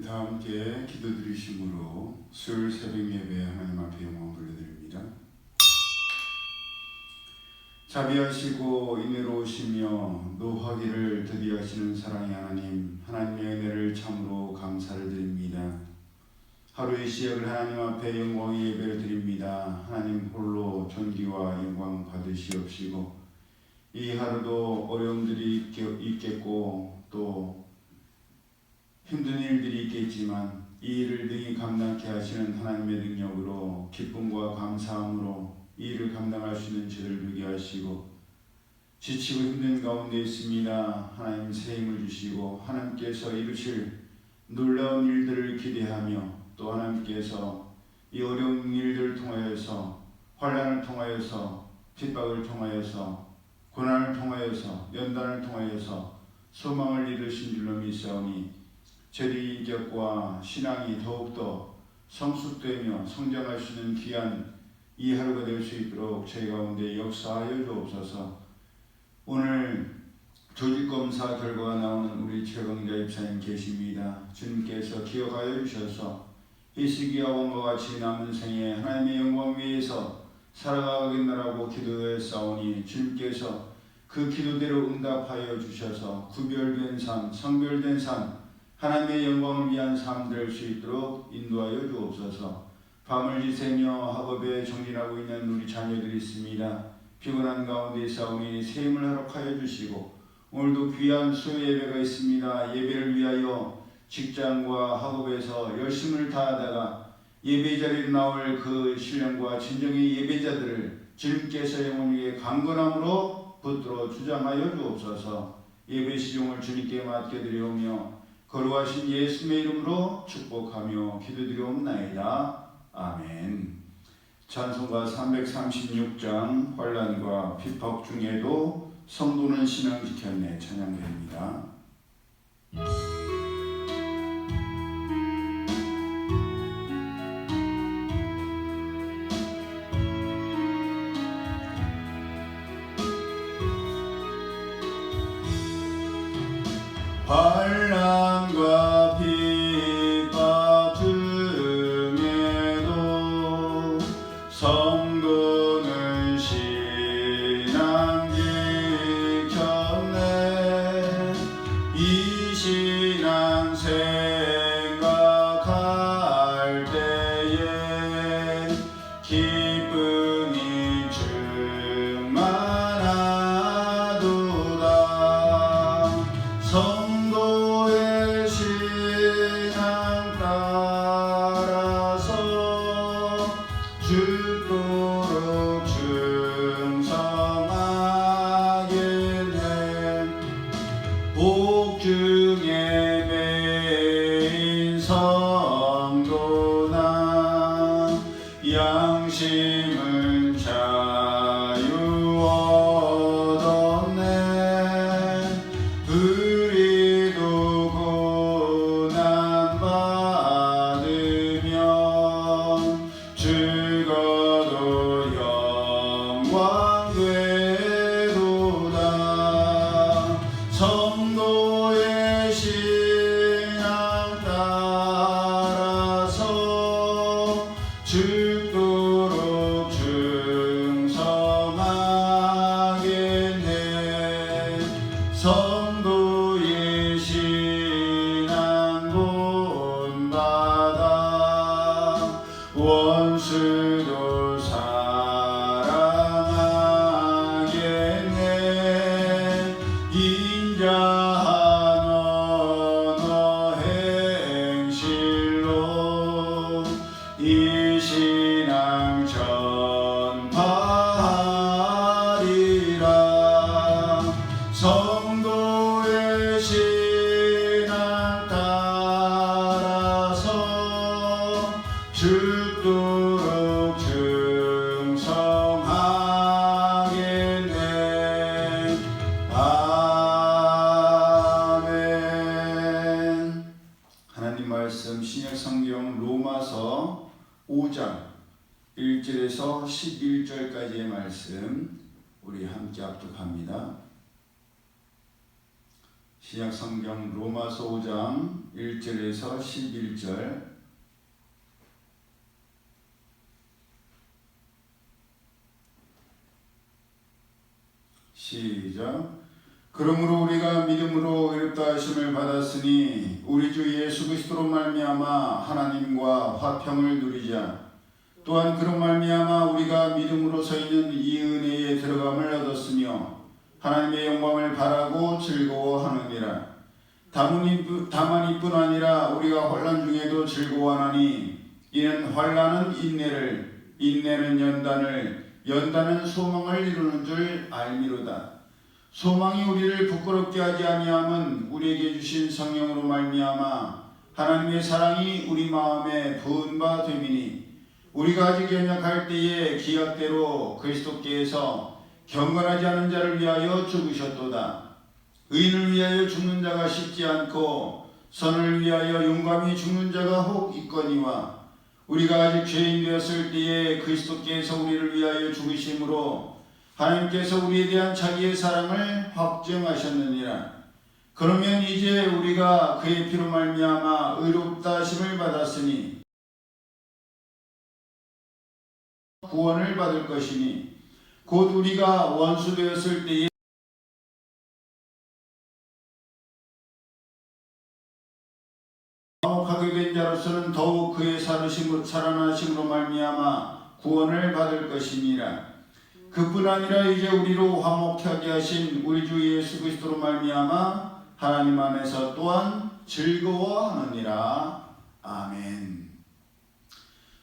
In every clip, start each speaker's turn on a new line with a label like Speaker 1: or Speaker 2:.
Speaker 1: 다 함께 기도드리심으로 수요일 새벽 예배 하나님 앞에 영광 돌려드립니다. 자비하시고 인애로우시며 노하기를 드디어 하시는 사랑의 하나님, 하나님의 은혜를 참으로 감사를 드립니다. 하루의 시작을 하나님 앞에 영광의 예배를 드립니다. 하나님 홀로 존귀와 영광 받으시옵시고 이 하루도 어려움들이 있겠고 또 힘든 일들이 있겠지만 이 일을 능히 감당케 하시는 하나님의 능력으로 기쁨과 감사함으로 이 일을 감당할 수 있는 저를 누게 하시고 지치고 힘든 가운데 있습니다. 하나님 새 힘을 주시고 하나님께서 이루실 놀라운 일들을 기대하며 또 하나님께서 이 어려운 일들을 통하여서 환난을 통하여서 핍박을 통하여서 고난을 통하여서 연단을 통하여서 소망을 이루신 줄로 믿사오니 저희 인격과 신앙이 더욱더 성숙되며 성장할 수 있는 귀한 이 하루가 될 수 있도록 저희 가운데 역사하여 주옵소서. 오늘 조직검사 결과가 나오는 우리 최강자 입사님 계십니다. 주님께서 기억하여 주셔서 히스기야 왕과 같이 남은 생에 하나님의 영광 위에서 살아가겠나라고 기도했사오니 주님께서 그 기도대로 응답하여 주셔서 구별된 삶, 성별된 삶, 하나님의 영광을 위한 삶 될 수 있도록 인도하여 주옵소서. 밤을 지새며 학업에 정진하고 있는 우리 자녀들이 있습니다. 피곤한 가운데 싸우니 새 힘을 허락하여 주시고 오늘도 귀한 수요 예배가 있습니다. 예배를 위하여 직장과 학업에서 열심을 다하다가 예배 자리에 나올 그 신령과 진정의 예배자들을 주님께서 영원히 강건함으로 붙들어 주장하여 주옵소서. 예배 시종을 주님께 맡겨드리오며 거룩하신 예수님의 이름으로 축복하며 기도드리옵나이다. 아멘. 찬송가 336장 환난과 핍박 중에도 성도는 신앙 지켰네 찬양드립니다. 환난과 핍박 중에도 성도는 신앙 지켰네. 이 신앙 생각할 때에 기쁨이 충만하도다. 성도의 신앙 따라서 죽도록 충성하겠네. 복중에 매인 성도나 양심은 자유 얻었네. 우리도 고난 받으면 죽어도 영광 되도다. 성도의 신앙 따라서 죽도록 충성하겠네. 성도의 신앙 본받아 원수도 사랑하겠네. 인자한 언어 행실로 이 신앙 전파하리라. 성도의 신앙 따라서 죽도록 충성하겠네. 아멘. 하나님 말씀 신약성경 로마서 5장 1절에서 11절까지의 말씀 우리 함께 합독합니다. 신약 성경 로마서 5장 1절에서 11절. 시작. 그러므로 우리가 믿음으로 의롭다 하심을 받았으니 우리 주 예수 그리스도로 말미암아 하나님과 화평을 누리자. 또한 그런 말미암아 우리가 믿음으로 서 있는 이 은혜에 들어감을 얻었으며 하나님의 영광을 바라고 즐거워하느니라. 다만 이뿐 아니라 우리가 환난 중에도 즐거워하나니 이는 환난은 인내를, 인내는 연단을, 연단은 소망을 이루는 줄 알미로다. 소망이 우리를 부끄럽게 하지 아니함은 우리에게 주신 성령으로 말미암아 하나님의 사랑이 우리 마음에 부은 바 됨이니 우리가 아직 연약할 때에 기약대로 그리스도께서 경건하지 않은 자를 위하여 죽으셨도다. 의인을 위하여 죽는 자가 쉽지 않고 선을 위하여 용감히 죽는 자가 혹 있거니와 우리가 아직 죄인 되었을 때에 그리스도께서 우리를 위하여 죽으심으로 하나님께서 우리에 대한 자기의 사랑을 확증하셨느니라. 그러면 이제 우리가 그의 피로 말미암아 의롭다 하심을 받았으니 구원을 받을 것이니 곧 우리가 원수 되었을 때에 화목하게 된 자로서는 더욱 그의 살아나심으로 말미암아 구원을 받을 것이니라. 그뿐 아니라 이제 우리로 화목하게 하신 우리 주 예수 그리스도로 말미암아 하나님 안에서 또한 즐거워하느니라. 아멘.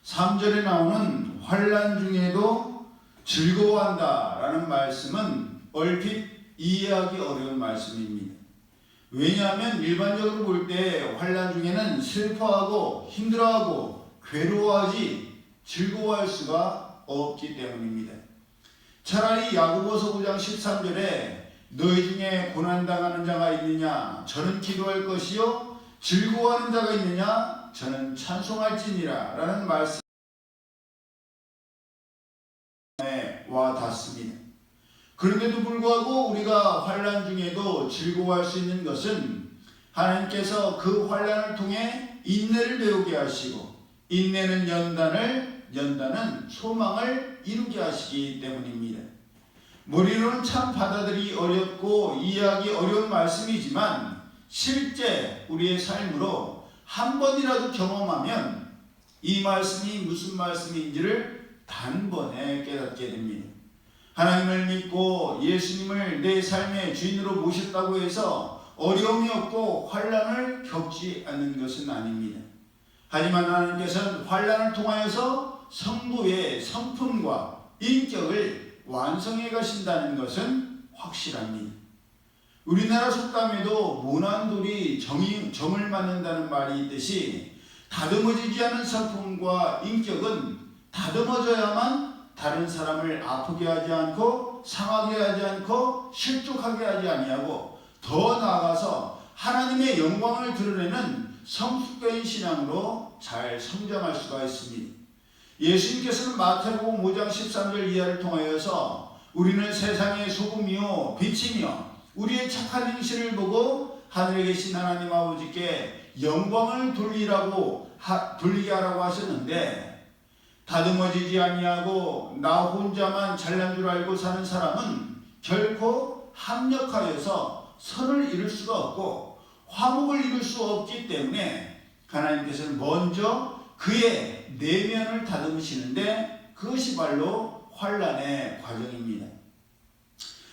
Speaker 1: 3절에 나오는 환난 중에도 즐거워한다라는 말씀은 얼핏 이해하기 어려운 말씀입니다. 왜냐하면 일반적으로 볼 때 환난 중에는 슬퍼하고 힘들어하고 괴로워하지 즐거워할 수가 없기 때문입니다. 차라리 야고보서 5장 13절에 너희 중에 고난당하는 자가 있느냐 저는 기도할 것이요 즐거워하는 자가 있느냐 저는 찬송할지니라 라는 말씀에 와 닿습니다. 그런데도 불구하고 우리가 환난 중에도 즐거워할 수 있는 것은 하나님께서 그 환난을 통해 인내를 배우게 하시고 인내는 연단을, 연단은 소망을 이루게 하시기 때문입니다. 머리로는 참 받아들이기 어렵고 이해하기 어려운 말씀이지만 실제 우리의 삶으로 한 번이라도 경험하면 이 말씀이 무슨 말씀인지를 단번에 깨닫게 됩니다. 하나님을 믿고 예수님을 내 삶의 주인으로 모셨다고 해서 어려움이 없고 환난을 겪지 않는 것은 아닙니다. 하지만 하나님께서는 환난을 통하여서 성도의 성품과 인격을 완성해 가신다는 것은 확실합니다. 우리나라 속담에도 모난 돌이 정을 맞는다는 말이 있듯이 다듬어지지 않은 성품과 인격은 다듬어져야만 다른 사람을 아프게 하지 않고 상하게 하지 않고 실족하게 하지 아니하고 더 나아가서 하나님의 영광을 드러내는 성숙된 신앙으로 잘 성장할 수가 있습니다. 예수님께서는 마태복음 5장 13절 이하를 통하여서 우리는 세상의 소금이요 빛이며 우리의 착한 행실을 보고 하늘에 계신 하나님 아버지께 영광을 돌리게 하라고 하셨는데 다듬어지지 아니하고 나 혼자만 잘난 줄 알고 사는 사람은 결코 합력하여서 선을 이룰 수가 없고 화목을 이룰 수 없기 때문에 하나님께서는 먼저 그의 내면을 다듬으시는데 그것이 바로 환난의 과정입니다.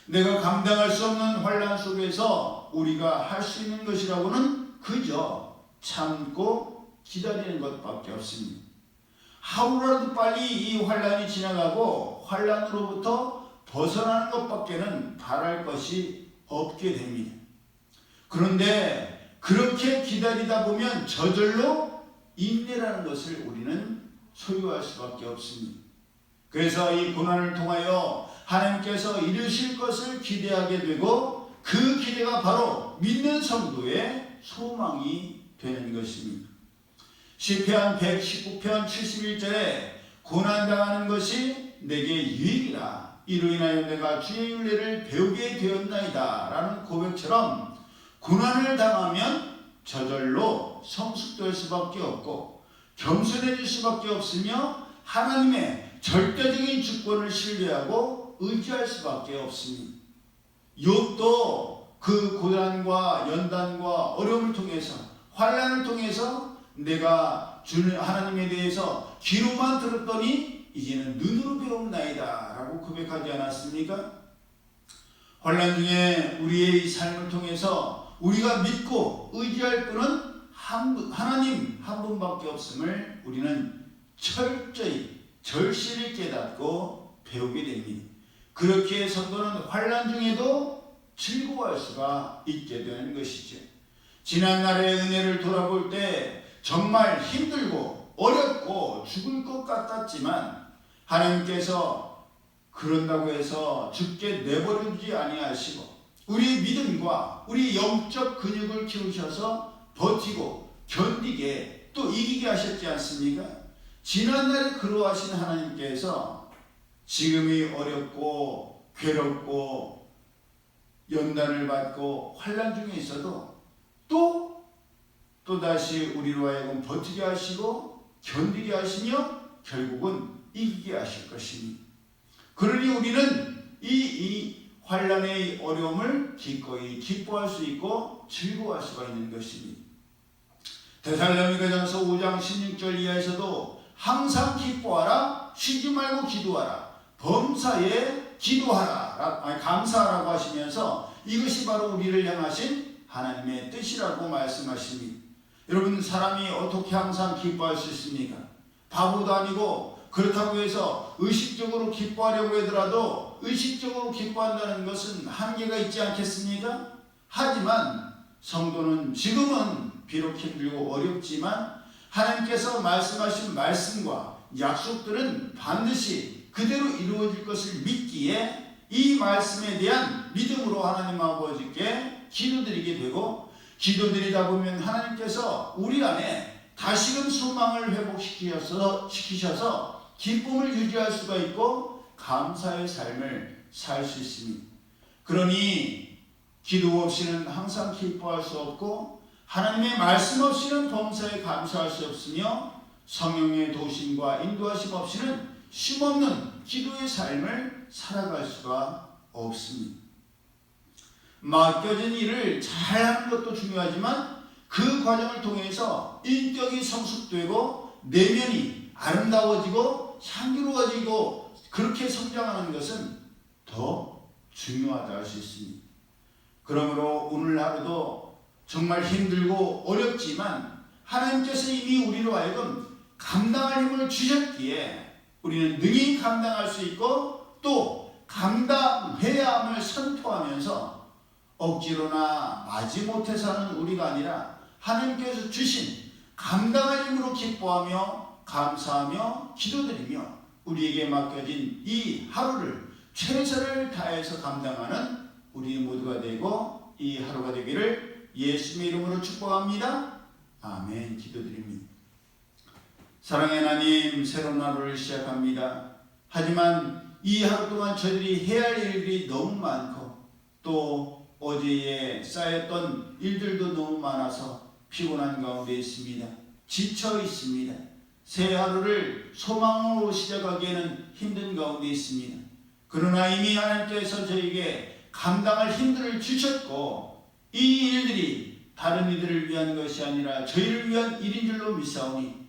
Speaker 1: 내가 감당할 수 없는 환난 속에서 우리가 할 수 있는 것이라고는 그저 참고 기다리는 것밖에 없습니다. 하루라도 빨리 이 환난이 지나가고 환난으로부터 벗어나는 것밖에는 바랄 것이 없게 됩니다. 그런데 그렇게 기다리다 보면 저절로 인내라는 것을 우리는 소유할 수밖에 없습니다. 그래서 이 고난을 통하여 하나님께서 이루실 것을 기대하게 되고 그 기대가 바로 믿는 성도의 소망이 되는 것입니다. 시편 119편 71절에 고난당하는 것이 내게 유익이라 이로 인하여 내가 주의 윤례를 배우게 되었나이다 라는 고백처럼 고난을 당하면 저절로 성숙될 수밖에 없고 겸손해질 수밖에 없으며 하나님의 절대적인 주권을 신뢰하고 의지할 수밖에 없습니다. 욥도 그 고난과 연단과 어려움을 통해서, 환난을 통해서 내가 주는 하나님에 대해서 귀로만 들었더니 이제는 눈으로 배웠나이다 라고 고백하지 않았습니까? 환난 중에 우리의 이 삶을 통해서 우리가 믿고 의지할 분은 하나님 한 분밖에 없음을 우리는 철저히 절실히 깨닫고 배우게 됩니다. 그렇게 성도는 환난 중에도 즐거워할 수가 있게 되는 것이죠. 지난날의 은혜를 돌아볼 때 정말 힘들고 어렵고 죽을 것 같았지만 하나님께서 그런다고 해서 죽게 내버려두지 아니하시고 우리 믿음과 우리 영적 근육을 키우셔서 버티고 견디게 또 이기게 하셨지 않습니까? 지난날에 그러하신 하나님께서 지금이 어렵고 괴롭고 연단을 받고 환난 중에 있어도 또다시 우리로 하여금 버티게 하시고 견디게 하시며 결국은 이기게 하실 것입니다. 그러니 우리는 이 환난의 어려움을 기꺼이 기뻐할 수 있고 즐거워할 수가 있는 것입니다. 데살로니가전서 5장 16절 이하에서도 항상 기뻐하라, 쉬지 말고 기도하라, 범사에 기도하라, 감사하라고 하시면서 이것이 바로 우리를 향하신 하나님의 뜻이라고 말씀하십니다. 여러분, 사람이 어떻게 항상 기뻐할 수 있습니까? 바보도 아니고 그렇다고 해서 의식적으로 기뻐하려고 하더라도 의식적으로 기뻐한다는 것은 한계가 있지 않겠습니까? 하지만 성도는 지금은 비록 힘들고 어렵지만 하나님께서 말씀하신 말씀과 약속들은 반드시 그대로 이루어질 것을 믿기에 이 말씀에 대한 믿음으로 하나님 아버지께 기도드리게 되고, 기도드리다 보면 하나님께서 우리 안에 다시금 소망을 회복시키셔서 기쁨을 유지할 수가 있고 감사의 삶을 살 수 있습니다. 그러니 기도 없이는 항상 기뻐할 수 없고 하나님의 말씀 없이는 범사에 감사할 수 없으며 성령의 도심과 인도하심 없이는 쉼없는 기도의 삶을 살아갈 수가 없습니다. 맡겨진 일을 잘하는 것도 중요하지만 그 과정을 통해서 인격이 성숙되고 내면이 아름다워지고 향기로워지고 그렇게 성장하는 것은 더 중요하다 할 수 있습니다. 그러므로 오늘 하루도 정말 힘들고 어렵지만 하나님께서 이미 우리로 하여금 감당할 힘을 주셨기에 우리는 능히 감당할 수 있고 또 감당해야 함을 선포하면서 억지로나 마지못해 사는 우리가 아니라 하나님께서 주신 감당할 힘으로 기뻐하며 감사하며 기도드리며 우리에게 맡겨진 이 하루를 최선을 다해서 감당하는 우리 모두가 되고 이 하루가 되기를 예수님의 이름으로 축복합니다. 아멘. 기도드립니다. 사랑의 하나님, 새로운 하루를 시작합니다. 하지만 이 하루 동안 저희들이 해야 할 일들이 너무 많고 또 어제에 쌓였던 일들도 너무 많아서 피곤한 가운데 있습니다. 지쳐 있습니다. 새 하루를 소망으로 시작하기에는 힘든 가운데 있습니다. 그러나 이미 하나님께서 저에게 감당할 힘들을 주셨고 이 일들이 다른 이들을 위한 것이 아니라 저희를 위한 일인 줄로 믿사오니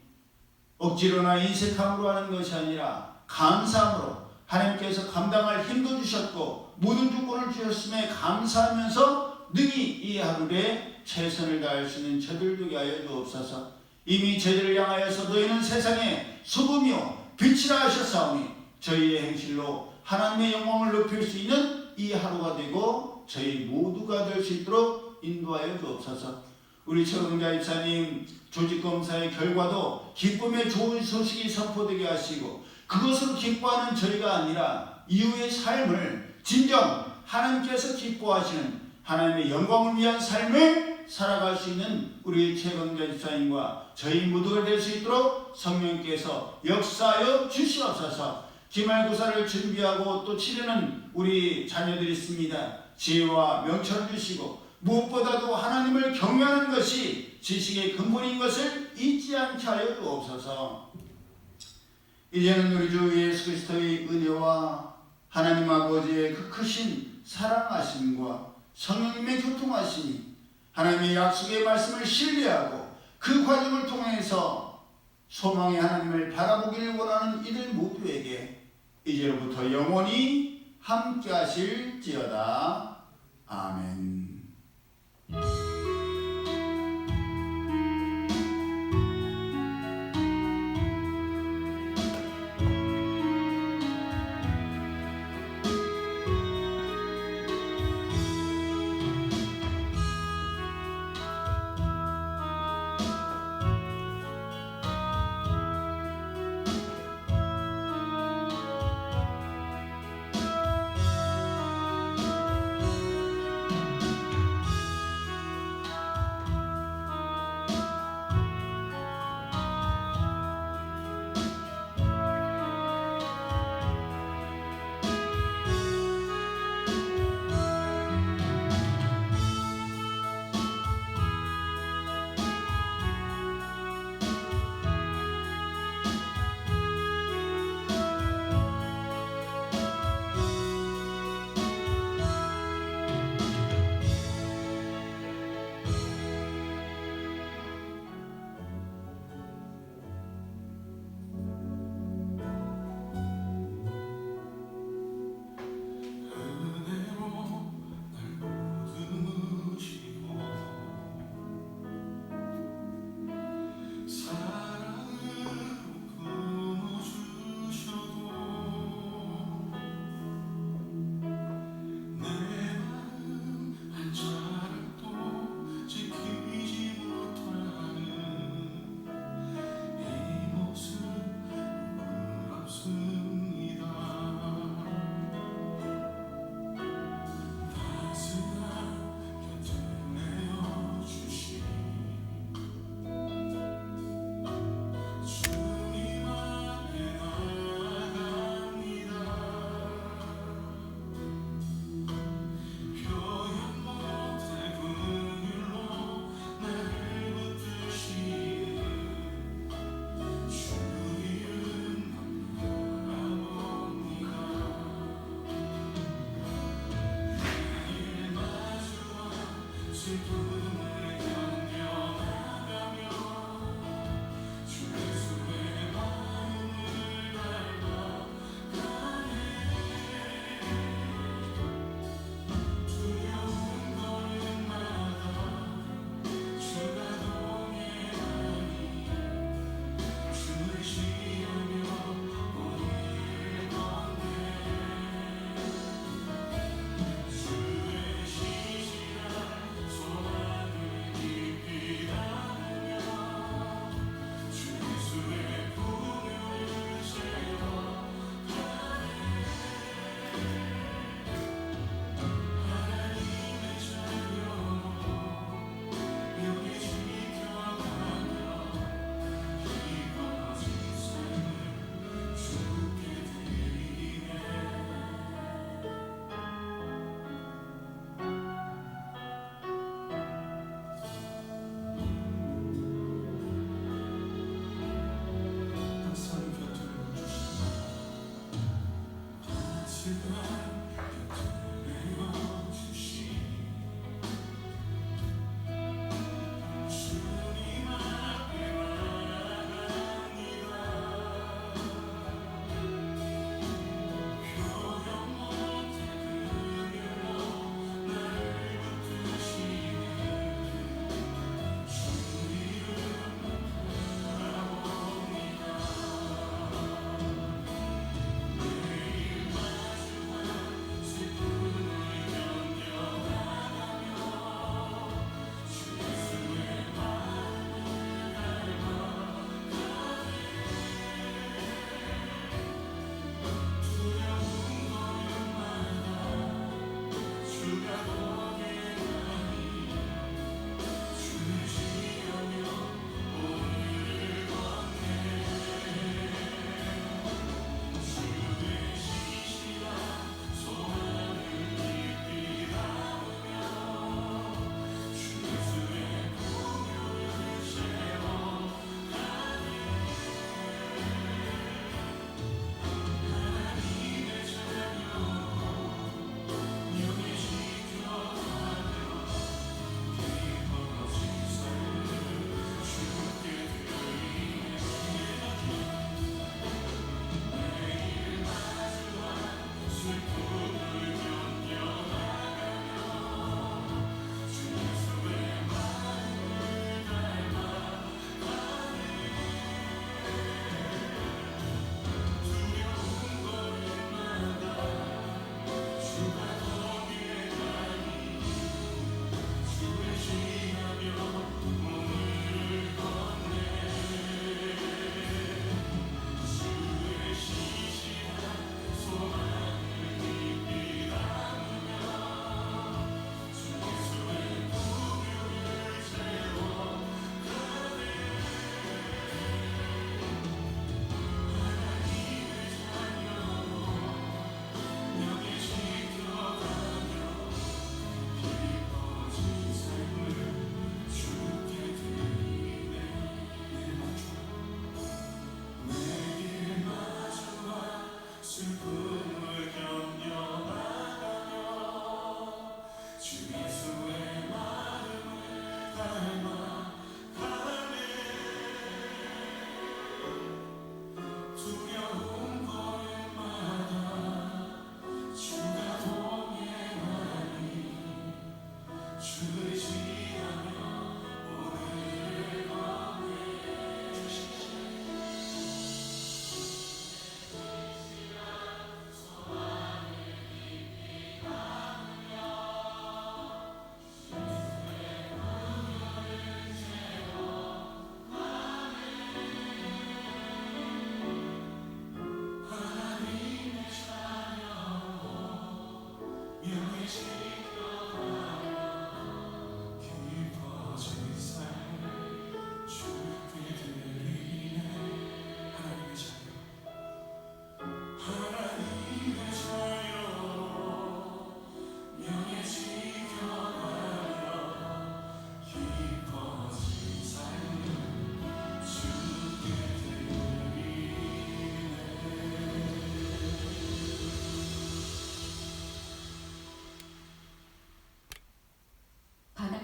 Speaker 1: 억지로나 인색함으로 하는 것이 아니라 감사함으로 하나님께서 감당할 힘도 주셨고 모든 조건을 주셨음에 감사하면서 능히 이 하루에 최선을 다할 수 있는 저들 되게 하여 주옵소서. 이미 저희를 향하여서 너희는 세상의 소금이요 빛이라 하셨사오니 저희의 행실로 하나님의 영광을 높일 수 있는 이 하루가 되고 저희 모두가 될 수 있도록 인도하여 주옵소서. 우리 최강자 집사님 조직검사의 결과도 기쁨의 좋은 소식이 선포되게 하시고 그것으로 기뻐하는 저희가 아니라 이후의 삶을 진정 하나님께서 기뻐하시는 하나님의 영광을 위한 삶을 살아갈 수 있는 우리 최강자 집사님과 저희 모두가 될 수 있도록 성령께서 역사하여 주시옵소서. 기말고사를 준비하고 또 치르는 우리 자녀들이 있습니다. 지혜와 명철 주시고 무엇보다도 하나님을 경외하는 것이 지식의 근본인 것을 잊지 않게 하여 주옵소서. 이제는 우리 주 예수 그리스도의 은혜와 하나님 아버지의 그 크신 사랑하심과 성령님의 교통하심이 하나님의 약속의 말씀을 신뢰하고 그 과정을 통해서 소망의 하나님을 바라보기를 원하는 이들 모두에게 이제로부터 영원히 함께 하실지어다. 아멘.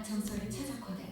Speaker 2: 정설이 최적화되었다.